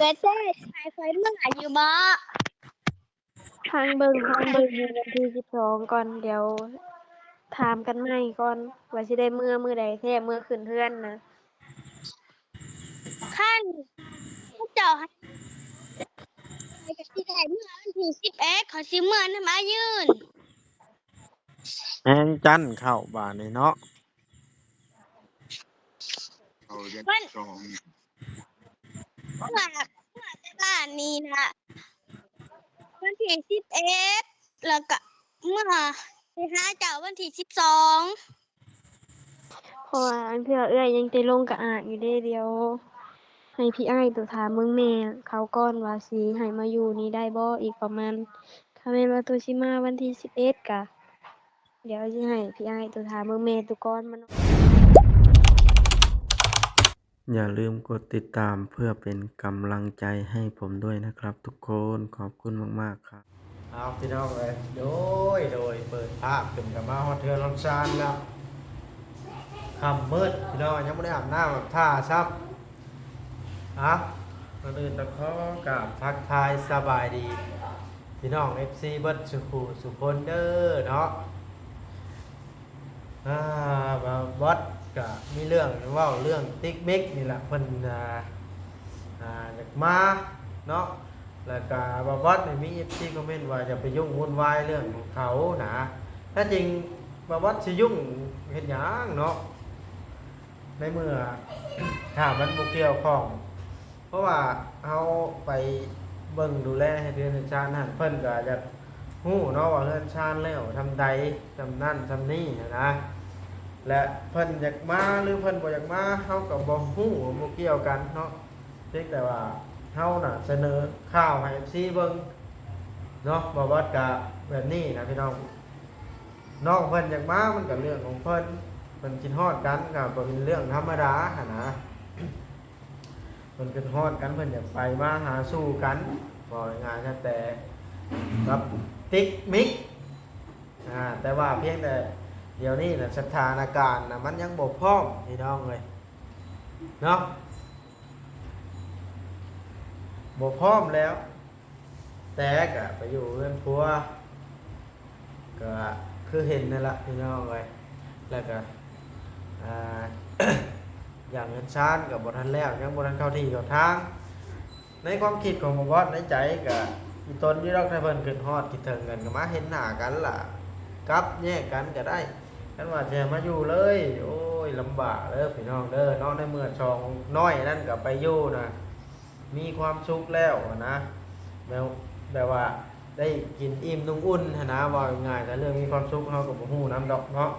เกิดได้สายไฟเมื่อไหร่อยู่บ่ทางเบิ่งอยู่วันที่12ก่อนเดี๋ยวถามกันใหม่ก่อนว่าสิได้มื้อใดแท้มื้อขึ้นเรือนน่ะขั้นผู้เจ้าให้ไปกับที่ได้เมื่อวันที่11เขาสิเมื่อนำมายื่นแฮงจันทร์เข้าบ้านนี่เนาะวันเมื่อแต่บ้านนี้น่ะวันที่11แล้วก็เมื่อไปหาเจ้าวันที่12เพราะว่าอันเทื่อเอื้อยยังสิลงกับอาอยู่เด้เดี๋ยวให้พี่อ้ายตัวถามเบิ่งแม่เขาก่อนว่าสิให้มาอยู่นี่ได้บ่อีกประมาณถ้าแม่นว่าตัวสิมาวันที่11ก็เดี๋ยวสิให้พี่อ้ายตัวถามเบิ่งแม่ตัวก่อนมาเนาะ อย่าลืมกดติดตามเพื่อเป็นกำลังใจให้ผมด้วยนะครับทุกคนขอบคุณมากๆครับเอาพี่น้องเลยโดยเปิดภาพขึ้นกับมาฮอดเทือนลำซานแล้วค่ำมืดพี่น้องยังไม่ได้อาบน้ำแบบท่าซับก่อนอื่นตะขอกราบทักทายสบายดีพี่น้อง FC เบิดสุคนเด้อเนาะบอสก็มีเรื่องเว่าเรื่องติ๊กมิกนี่แหละเพิ่นอยากมาเนาะแล้วก็บอสเนี่ยมี FC คอมเมนต์ว่าจะไปยุ่งวุ่นวายเรื่องของเขานะถ้าจริงบอสสิยุ่งเฮ็ดหยังเนาะในเมื่อ ถ้ามันบ่เกี่ยวข้องเพราะว่าเอาไปเบิ่งดูแลให้เดือนชาตินั่นเพิ่นก็จะฮู้เนาะว่าเรือนชาติแล้วทำใดทำนั่นทำนี่นะและเพิ่นอยากมาหรือเพิ่นบ่อยากมาเฮาก็บ่ฮู้บ่เกี่ยวกันเนาะเพียงแต่ว่าเฮาน่ะเสนอข่าวให้ FC เบิ่งเนาะบ่ว่าก็แบบนี้นะพี่น้องน้องเพิ่นอยากมามันก็เรื่องของเพิ่นคิดฮอดกันก็เป็นเรื่องธรรมดาหั่นนะเพิ่นคิดฮอดกันเพิ่นอยากไปมาหาสู่กันบ่ง่ายๆแต่กับติ๊กมิกแต่ว่าเพียงแต่เดี๋ยวนี้นะสถานการณ์นะมันยังบ่พร้อมพี่น้องเลยเนาะบ่พร้อมแล้วแต่ก็ไปอยู่เรือนผัวก็คือเห็นนั่นละพี่น้องเลยแล้วก็อย่างเงินชานกับบทันแล้วยังบทันเข้าที่เข้าทางในความคิดของบอสในใจก็อีตนที่เราได้เพิ่นขึ้นฮอดคิดถึงกันก็มาเห็นหน้ากันล่ะกลับแยกกันก็ได้กันว่าจะมาอยู่เลยโอ้ยลำบากเด้อพี่น้องเด้อน้องในเมื่อชองน้อยนั่นก็ไปอยู่นะมีความสุขแล้วนะแบบว่าได้กินอิ่มนุ่งอุ่นนะว่าง่ายแต่เรื่องมีความสุขเราก็บ่ฮู้น้ำดอกเนาะ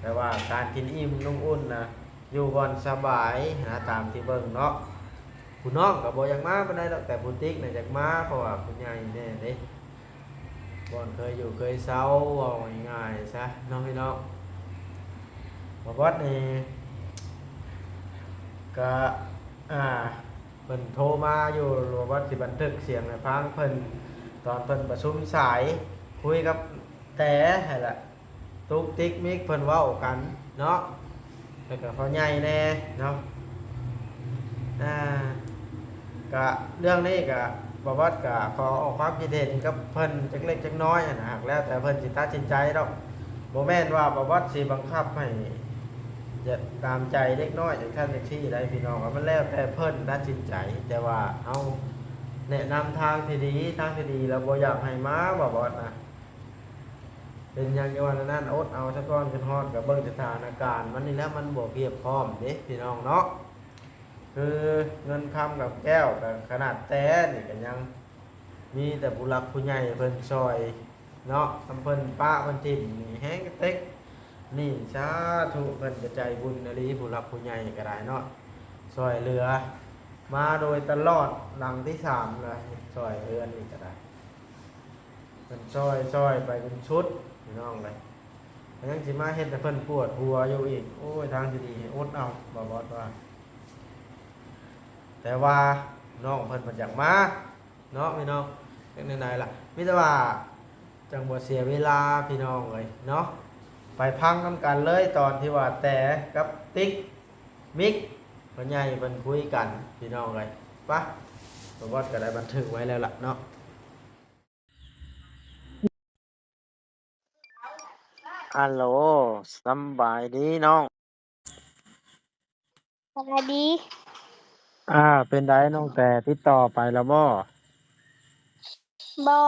แต่ว่าการกินอิ่มนุ่งอุ่นนะอยู่บอนสบายนะตามที่เบิ่งเนาะผู้น้องก็บ่อยากมาปานใดดอกแต่ผู้ติ๊กน่ะอยากมาเพราะว่าผู้ใหญ่แน่เด้บ่อนเคยอยู่เคยเซาเว้าง่ายๆซะน้องพี่น้องบ่วัดนี่ก็เพิ่นโทรมาอยู่ว่าสิบันทึกเสียงให้ฟังเพิ่นตอนเพิ่นประชุมสายคุยกับแต่ให้ล่ะตุ๊กติ๊กมิกเพิ่นเว้ากันเนาะแล้วก็พ่อใหญ่แน่เนาะก็เรื่องนี้ก็บ่วัดก็ขอออกความคิดเห็นกับเพิ่นจักเล็กจักน้อยนะหากแล้วแต่เพิ่นสิตัดสินใจดอกบ่แม่นว่าบ่วัดสิบังคับให้จะตามใจเล็กน้อยอย่างท่านจังซี่ได้พี่น้องว่ามันแล้วแต่เพิ่นตัดสินใจแต่ว่าเอาแนะนำทางที่ดีแล้วบ่อยากให้มาบ่วัดนะเป็นอย่างที่ว่านั้นอดเอาซะก่อนจนฮอดกับเบิ่งสถานการณ์มันนี่แล้วมันบ่เพียบพร้อมเด้พี่น้องเนาะคือเงินคำกับแก้วกับขนาดแต่นี่ก็ยังมีแต่ผู้หลักผู้ใหญ่เพิ่นซอยเนาะทำเพิ่นป้าเพิ่นทิ่มนี่แห้งเต็กนี่สาธุเพิ่นกระจายบุญอริผู้หลักผู้ใหญ่ก็ได้เนาะซอยเหลือมาโดยตลอดหลังที่3เลยซอยเรือนนี่ก็ได้เพิ่นซอยไปเป็นชุดพี่น้องเลยยังสิมาเฮ็ดแต่เพิ่นปวดหัวอยู่อีกโอ้ยทางที่ดีอดเอาบ่บอดว่าแต่ว่าน้องเพิ่นอยากมาเนาะพี่น้องจังได๋ล่ะมีแต่ว่าจังบ่เสียเวลาพี่น้องเลยเนาะไปพังนำกันเลยตอนที่ว่าแต่กับติ๊กมิกพ่อใหญ่เพิ่นคุยกันพี่น้องเลยปะ บอบอสก็ได้บันทึกไว้แล้วล่ะเนาะฮัลโหลสำบายดีน้อง สวัสดีเป็นได้น้องแต่ติดต่อไปแล้วบ่บอ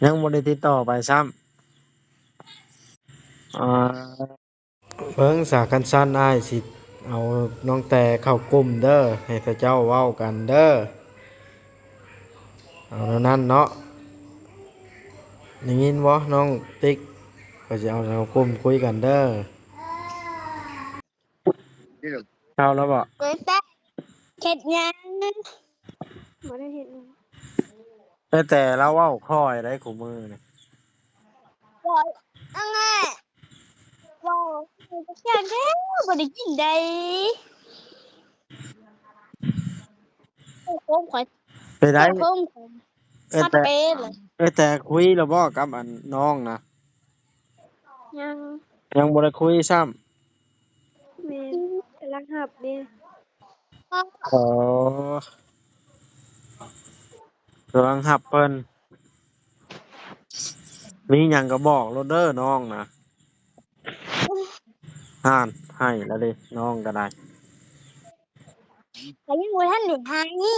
ยังบ่ได้ติดต่อไปซ้ำเพิ่งสากันสั้นอ้ายสิเอาน้องแต่เข้ากลุ่มเด้อให้พระเจ้าเว้ากันเด้อเอาเท่านั้นเนาะได้ยินบ่น้องติ๊กก็จะเอาเข้ากลุ่มคุยกันเด้อเข้าแล้วบ่เกิดแต่เข็ดหยัง บ่ได้เห็น แต่เราเว้าค่อยได้คู่มือนี่ บอยอังไงบอยเขียนแท้บ่ได้กินได้โอ้โหข่อยไปได้แต่ผมข่อยชัดแต่เป๊ะเลย แต่คุยแล้วบ่กับอันน้องนะ ยัง ยังบ่ได้คุยซ้ำ แม่นกำลังหับเด้ อ๋อกำลังหับเพิ่นมีหยังก็บอกโลดเด้อน้องนะห่านให้แล้วเด้น้องก็ได้ข่อยยังบ่ทันได้หายนี่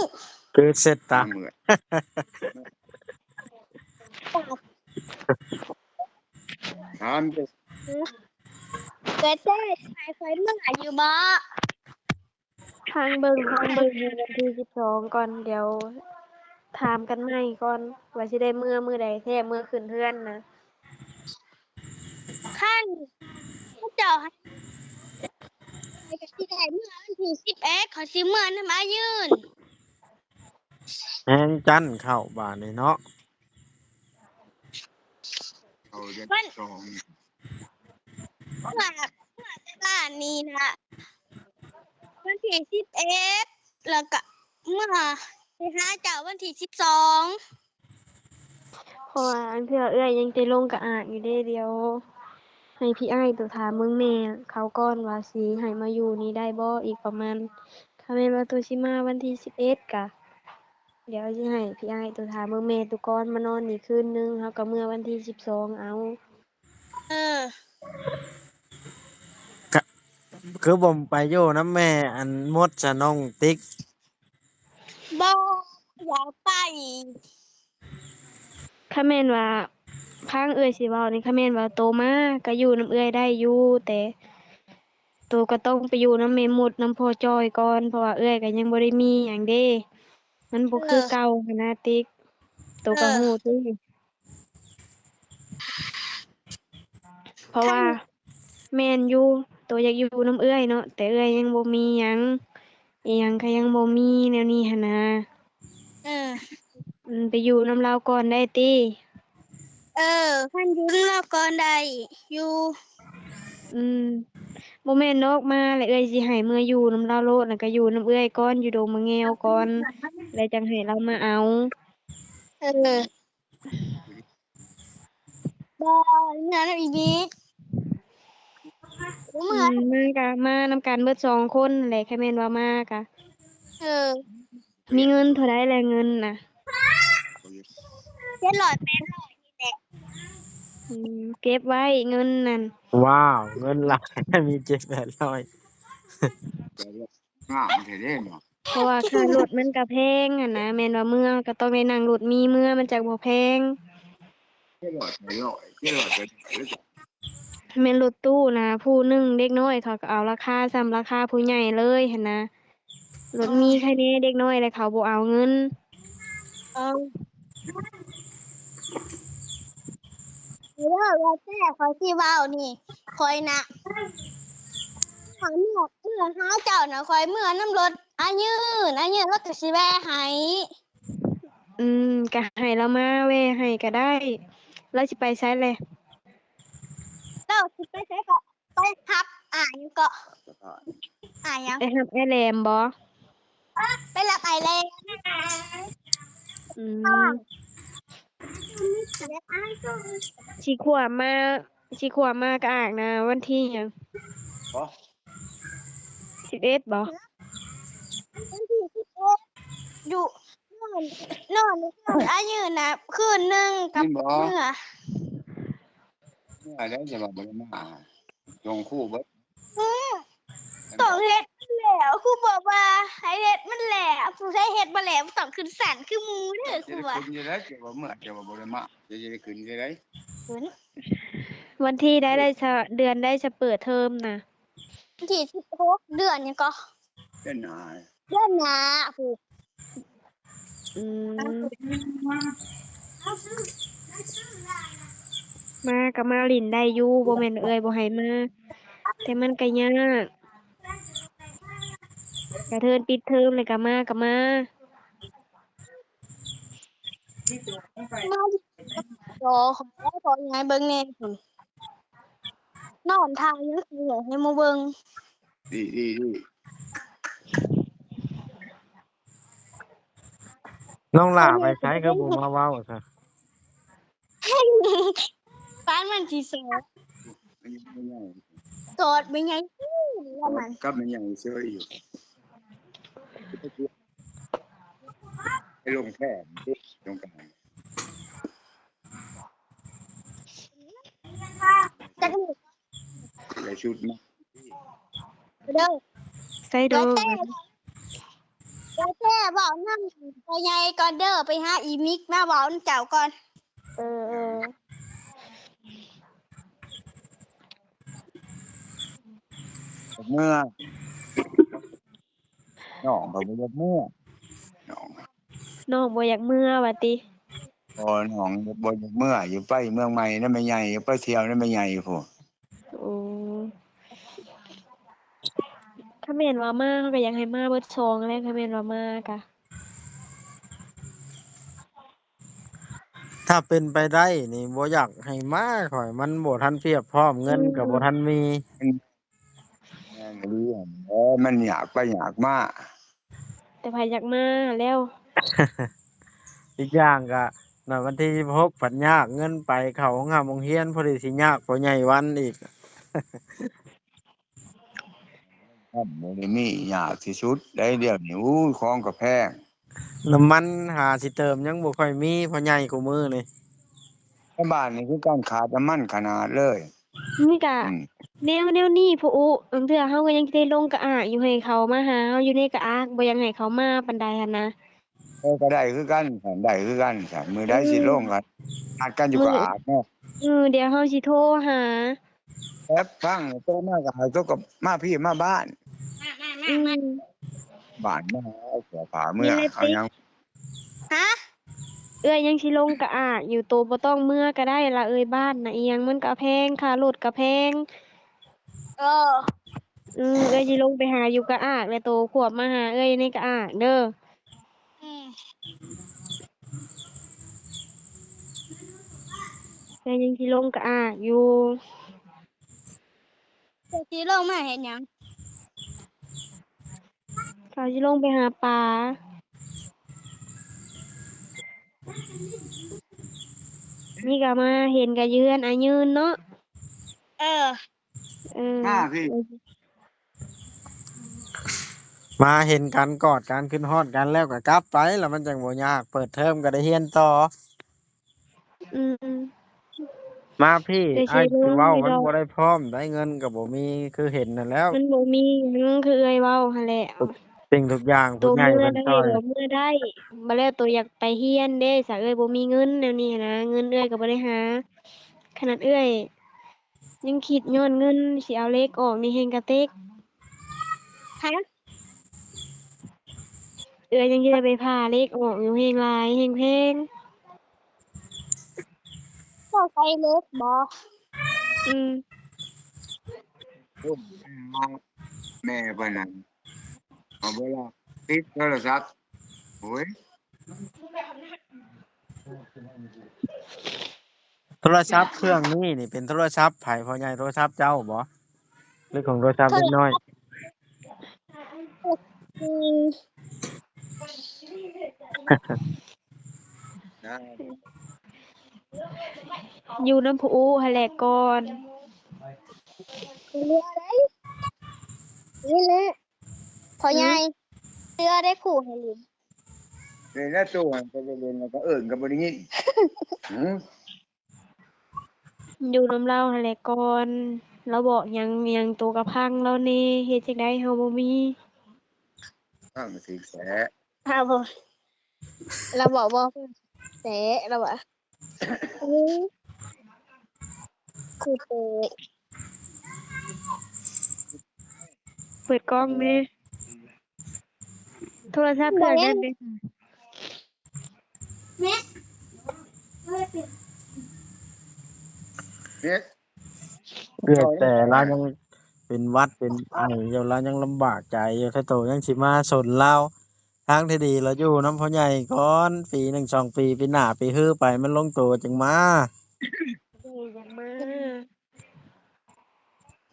คือเสร็จตา Antes, เกิดแต่หายข่อยเมื่ออยู่บ่ทางเบิ่งมื้อวันที่12ก่อนเดี๋ยวถามกันใหม่ก่อนว่าสิได้มื้อใดแท้มื้อขึ้นเรือนน่ะ คันเขาเจ้าให้ก็สิได้เมื่อวันที่11เขาสิเมื่อนำมายืน แฮงจันทร์เข้าบ้านนี่เนาะ ahora มัน son เมื่อแต่บ้านนี้นะวันที่11แล้วก็เมื่อไปหาเจ้าวันที่12เพราะว่าอันเทื่อเอื้อยยังสิลงกะอากอยู่เด้เดี๋ยวให้พี่อ้ายตัวถามเบิ่งแม่เขาก่อนว่าสิให้มาอยู่นี่ได้บ่อีกประมาณถ้าแม่นว่าตัวสิมาวันที่11กะเดี๋ยวสิให้พี่อ้ายตัวถามเบิ่งแม่ตัวก่อนมานอนนี่คืนหนึงเฮาก็เมื่อวันที่12เอา เออ ก็คือผมไปอยู่นำแม่อันมดจะน้องติ๊ก บ่อยากไป คันแม่นว่าพังเอื้อยสิเว้านี่คันแม่นว่าโตมาก็อยู่นำเอื้อยได้อยู่แต่โตก็ต้องไปอยู่นำแม่มดนำพ่อจ้อยก่อนเพราะว่าเอื้อยก็ยังบ่ได้มีหยังเด้มันบ่คือเก่าหั้นนะติ๊กโตก็เออ ฮู้ติเพราะคันว่าแม่นอยู่โตอยากอยู่นำเอื้อยเนาะแต่เอื้อยยังบ่มีหยังอิหยังก็ยังบ่มีแนวนี้หั้นนะเออ ไปอยู่นำเลาก่อนได้ติ คันอยู่นำเราก่อนได้อยู่ อืมบ่แม่นดอกมาแล้วเอื้อยสิให้เมื่ออยู่นำเลาโลดน่ะก็อยู่นำเอื้อยก่อนอยู่ดงมะแงวก่อนแล้วจังให้เรามาเอาเออบ่เมื่อนำอีกบ่เมื่อมาก็มานำกันเบิด2คนนั่นแหละคันแม่นว่ามาก็เออมีเงินเท่าใดแหละเงินน่ะ700 800นี่แหละ เก็บไว้เงินนั่นว้าวเงินหลายมี700-800 ah, sereno. เพราะว่าค่ารถมันก็แพงอะนะแม่นว่าเมื่อก็ต้องได้นั่งรถมีเมื่อมันจักบ่แพง Quiero, แม่นรถตู้นะผู้หนึ่งเด็กน้อยเขาก็เอาราคาส่ำราคาผู้ใหญ่เลยหั้นนะรถมีใครแหน่เด็กน้อยแล้วเขาบ่เอาเงินเออเด้อว่าแต่ข้อยสิเว้านี่ข้อยน่ะข้อยเมื่อหาเจ้าน่ะข้อยเมื่อนำรถอายืนรถก็สิแวะให้ ก็ให้เรามาแวะให้ก็ได้แล้วสิไปไสแหละเจ้าสิไปไสก็ไปรับหยังก็หยังไปรับอ้ายแหลมบ่ไปรับอ้ายแลอืมสิขวบมาสิขวบมากะอากนะวันที่หยัง11บ่วันที่11อยู่ นอายุนะคืนหนึ่งกับ นี่บ่ เมื่อ เมื่อแล้วจะมาบ่ได้มาจงคู่เบิด ต้องเฮ็ดมันแหล้วครูบอกว่าให้เฮ็ดมันแหล้วผู้ใช้เฮ็ดบ่แหล้วต้องขึ้นศาลคือหมูเด้อค จะ รู ได้ ว่า ขึ้นจะได้จะว่าเมื่อจะว่าบ่ได้มาจะได้ขึ้นจะได้ วันที่ได้จะเดือนได้จะเปิดเทอมนะ วันที่16เดือนหยังก็ เด้นหา เดือนหน้าผู้ อืมมาก็มาลิ้นได้อยู่บ่แม่นเอ่ยบ่ให้มาแต่มันก็ยากกระเทินปิดเทอมเลยก็มาก็มา มาจอของได้พอยังไงเบิ่งแน่พุ่นนอนทางยังสิเหลือให้หมู่เบิ่ง ดี น้องหล่าไปใช้ก็บ่มาเว้าซะ ปานมันสิโสด มันยังไม่ใหญ่ โสดเป็นไงว่ามัน กับมันยังเชื่ออยู่ไปลงแค่ลงกลาง จักนี่ เลยชุดมา เด้อ ใส่โด แล้วแต่เว้านำไปใหญ่ก่อนเด้อไปหาอีมิกมาเว้านำเจ้าก่อน เออ เมื่อน้องบ่ได้เมื่อน้อง น้องบ่อยากเมื่อว่าติ พอน้องบ่ได้เมื่ออยู่ไปเมืองใหม่นั่นไม่ใหญ่ไปเที่ยวนั่นไม่ใหญ่พุ่น โอ้ถ้าแม่นว่ามาเขาก็อยากให้มาเบิดซองแหล้วถ้าแม่นว่ามากะ ถ้าเป็นไปได้นี่บ่อยากให้มาข่อยมันบ่ทันเพียบพร้อมเงินก็บ่ทันมี แม่นอีหลีหั่นมันอยากไปอยากมา แต่ไผอยากมาแล้ว อีกอย่างก็น่ะวันที่16ผัดยากเงินไปเข้าโรงโรงเรียนพอดีสิยากกว่าใหญ่วันอีก ครับบ่ได้มียากที่สุดได้เดี๋ยวนี้ของก็แพง น้ำมันหาสิเติมยังบ่ค่อยมีเพราะใหญ่กว่ามือนี่ ในบ้านนี่คือการขาดน้ำมันขนาดเลย นี่ก็ อืม แนวนี้พุบางเทื่อเฮาก็ยังสิได้ลงกะอากอยู่ให้เขามาหาเฮาอยู่ในกะอากบ่อยากให้เขามาปานใดหันนะ ก็ได้คือกันฉันได้คือกันฉันมือได้สิลงกันนัดกันอยู่กับอาบเนาะ เดี๋ยวเฮาสิโทรหา แป๊บฟังโตมาก็ให้โตกับมาพี่มาบ้าน อืม บ้านมาเอาเสื้อผ้าเมื่อเอาหยัง ฮะ เอ้ยยังสิลงกะอากอยู่โตบ่ต้องเมื่อก็ได้ล่ะเอ้ยบ้านน่ะอิหยังมันก็แพงค่ารถก็แพง เออ เอ้ยสิลงไปหาอยู่กะอากแล้วโตขวบมาหาเอ้ยในกะอากเด้อ อืม เอ้ยยังสิลงกะอากอยู่ เดี๋ยวสิลงมาเฮ็ดหยัง เขาสิลงไปหาปลานี่ก็มาเห็นกะยืนอายืนเนาะ เออ มาพี่ มาเห็นกันกอดกันขึ้นฮอดกันแล้วก็กลับไปแล้วมันจังบ่ยากเปิดเทอมก็ได้เรียนต่อ อืม มาพี่ ได้ใช้ อ้ายสิเว้า เงินไม่ มัน ดอก บ่ได้พร้อมได้เงินก็บ่มีคือเห็นนั่นแล้ว มันบ่มีหยังคือเอ้ยเว้าหั่นแหละ สิ่งทุกอย่าง ตั ผู้ ว ใหญ่ เมื่อ เพิ่น ได้ ช่วย บ่เมื่อได้บ่แล้วตัวอยากไปเรียนเด้ซะเอ้ยบ่มีเงินแนวนี้นะเงินเอ้ยก็บ่ได้หาขนาดเอ้ยยังคิดย้อนเงินสิเอาเลขออกนี่แฮงกระเต็ก ฮะ เอ้ยยังสิได้ไปผ่าเลขออกอยู่แฮงหลายแฮงแพง เจ้าใส่เล็กบ่ อืม แม่เพิ่นน่ะเอาเวลาปิดโทรศัพท์โอ้ย โทรศัพท์เครื่องนี้นี่เป็นโทรศัพท์ไผพ่อใหญ่โทรศัพท์เจ้าบ่หรือของโทรศัพท์เล็กน้อย อืม นะ อยู่น้ำผู้หั่นแหละก่อน เรือได้นี่แหละพ่อใหญ่เรือได้ขู่ให้ลิน เอ เป็นหน้าตัวก็ไปเล่นแล้วก็เอิ้นก็บ่ได้ยินหือ อยู่นำเราหั่นแหละก่อนเราบอกหยังโตกะพังเราแหน่เฮ็ดจั่งใดเฮาบ่มีข้างมันสิแส อ้าวบ่เราบอกบ่เตะเราบอกอู้คือเตะ เปิดกล้องแหน่โทรศัพท์เครื่องนั้นเด้ แม่ เนี่ย เพื่อแต่เรายังเป็นหวัดเป็นไออยู่เรายังลำบากใจอยู่ถ้าโตยังสิมาสนเราทางที่ดีเราอยู่น้ำพ่อใหญ่ก่อนปีหนึ่งสองปีปีหน้าปีฮื้อไปมันลงตัวจังมา เด้อยากมา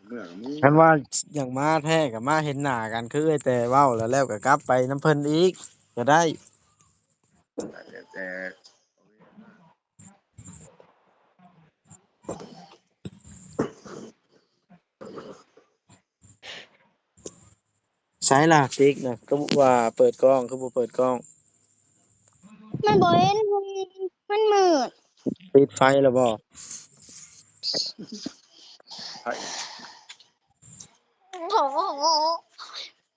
เมื่อมี คันว่าอย่างมาแท้กับมาเห็นหน้ากันคือไอ้แต่เว้าแล้วก็กลับไปน้ำเพิ่นอีกก็ได้ แต่ ใช้ล่ะติ๊กนะก็ว่าเปิดกล้องคือบ่เปิดกล้อง มันบ่เห็นมันมืด ปิดไฟแล้วบ่ ให้ โถ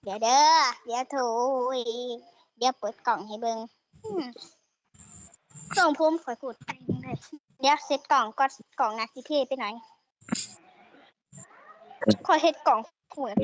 เดี๋ยวเด้อเดี๋ยวโถยเดี๋ยวเปิดกล่องให้เบิ่งอืมกล่องผมข่อยพูดไปได้เดี๋ยวเซ็ตกล่องก็กล่องนาสิเทไปไหนข่อยเฮ็ดกล่องเหมือน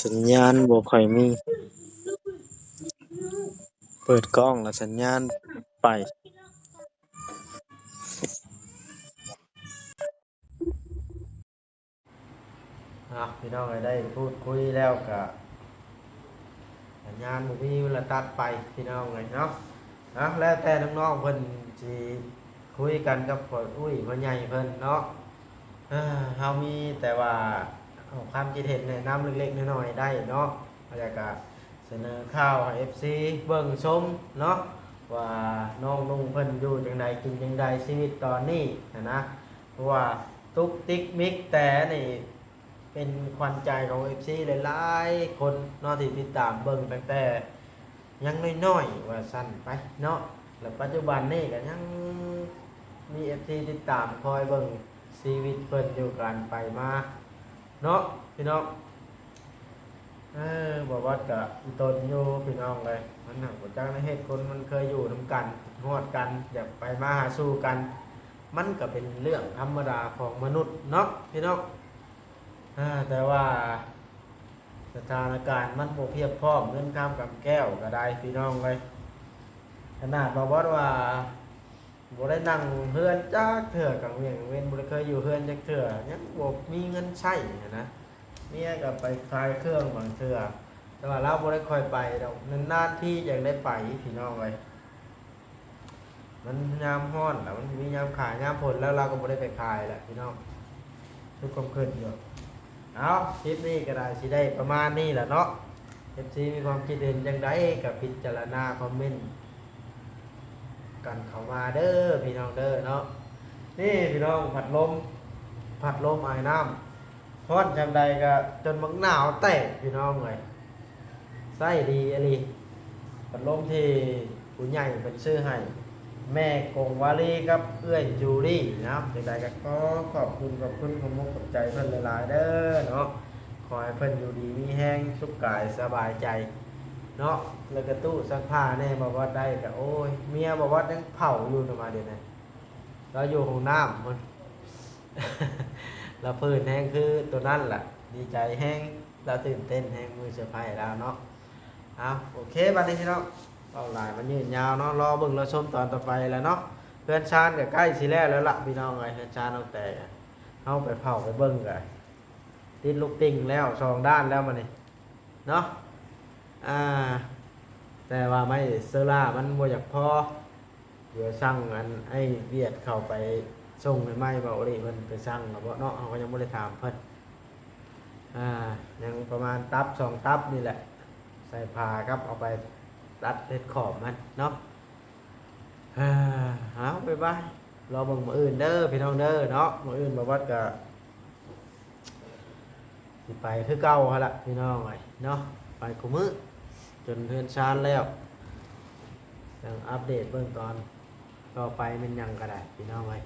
สัญญาณบ่ค่อยมีเปิดกล้องแล้วสัญญาณไปพี่น้องได้พูดคุยแล้วก็สัญญาณบ่มีเวลาตัดไปพี่น้องเลยเนาะแล้วแต่น้องๆเพิ่นสิคุยกันกับพ่ออุ้ยพ่อใหญ่เพิ่นเนาะเฮามีแต่ว่าเอาความคิดเห็นแนะนำเล็กๆน้อยๆได้เนาะแล้วก็เสนอข่าวให้ FC เบิ่งชมเนาะว่าน้องนุ่งเพิ่นอยู่จังใดกินจังใดชีวิตตอนนี้นะเพราะว่าตุ๊กติ๊กมิกแต่นี่เป็นขวัญใจของ FC หลายๆคนเนาะที่ติดตามเบิ่งตั้งแต่ยังน้อยๆว่าสั้นไปเนาะแล้วปัจจุบันนี่ก็ยังมี FC ติดตามคอยเบิ่งชีวิตเพิ่นอยู่กันไปมาเนาะพี่น้องบอกว่าจะตนอยู่พี่น้องเลยมันหนักกว่าจ้างในเหตุคนมันเคยอยู่นำกันฮอดกันอยากไปมาหาสู้กันมันก็เป็นเรื่องธรรมดาของมนุษย์เนาะพี่น้องแต่ว่าสถานการณ์มันบ่เพียบพร้อมเงินข้ามกับแก้วก็ได้พี่น้องเลยขนาดบอกว่าบ่ได้นั่งเฮือนจักเถื่อกังเวียงเว้นบ่ได้เคยอยู่เฮือนจักเถื่อยังบ่มีเงินใช้นะเมียก็ไปขายเครื่องบางเถื่อแต่ว่าเราบ่ได้ค่อยไปดอกนานๆที่อยากได้ไปพี่น้องเลยมันยามร้อนแล้วมันมียามขายยามฝนแล้วเราก็บ่ได้ไปขายแหละพี่น้องทุกความคิดอยู่เอาคลิปนี้ก็ได้สิได้ประมาณนี้แหละเนาะ FC มีความคิดเห็นจังไดก็พิจารณาคอมเมนต์กันเข้ามาเด้อพี่น้องเด้อเนาะนี่พี่น้องผัดลมไอ้น้ำฮ้อนจำใดก็จนมักหนาวแตกพี่น้องเลยไส้ดีอะไรผัดลมที่ผู้ใหญ่เป็นชื่อให้แม่กงวาลีกับเอื้อยจูรี่นะครับจำใดก็ขอบคุณขมุกขอบใจเพิ่นหลายๆเด้อเนาะขอให้เพิ่นอยู่ดีมีแห้งสุขกายสบายใจเนาะแล้วก็ตู้ซักผ้าแน่บอกว่าได้ก็โอ้ยเมียบอกว่ายังเผาอยู่ประมาณเดี๋ยวนี้เราอยู่ห้องน้ำมัน เราเพิ่นแห้งคือตัวนั้นแหละดีใจแห้งเราตื่นเต้นแห้งมือเซอร์ไพรส์แล้วเนาะเอาโอเคบัดนี้พี่น้องเอาหลายมันยืนยาวเนาะรอเบิ่งเราชมตอนต่อไปแล้วเนาะเพื่อนชาญก็ใกล้สิแล้วแล้วล่ะพี่น้องเอ้ยเพื่อนชาญตั้งแต่เฮาไปเผาไปเบิ่งกันติดลูกติ่งแล้วสองด้านแล้วมันนี่เนาะแต่ว่าไม่เซอร่ามันบ่อยากพอเดี๋ยวสั่งอันไอ้เวียดเข้าไป ส่งให้ไหมเบาดิเพิ่นไปสั่งแล้วบ่เนาะเราก็ยังบ่ได้ถามเพิ่นยังประมาณตับ2ตับนี่แหละใส่ผ้าครับเอาไปตัดเล็ดขอบมันเนาะเอาบ๊ายบายรอเบิ่งมื้ออื่นเด้อพี่น้องเด้อเนาะมื้ออื่นบ่วัดก็สิไปคือเก่าหั่นล่ะพี่น้องเอ้ยเนาะไปคุมื้อจนเฮือนชานแล้วยังอัปเดตเบิ่งก่อนต่อไปมันยังก็ได้พี่น้องเอ้ย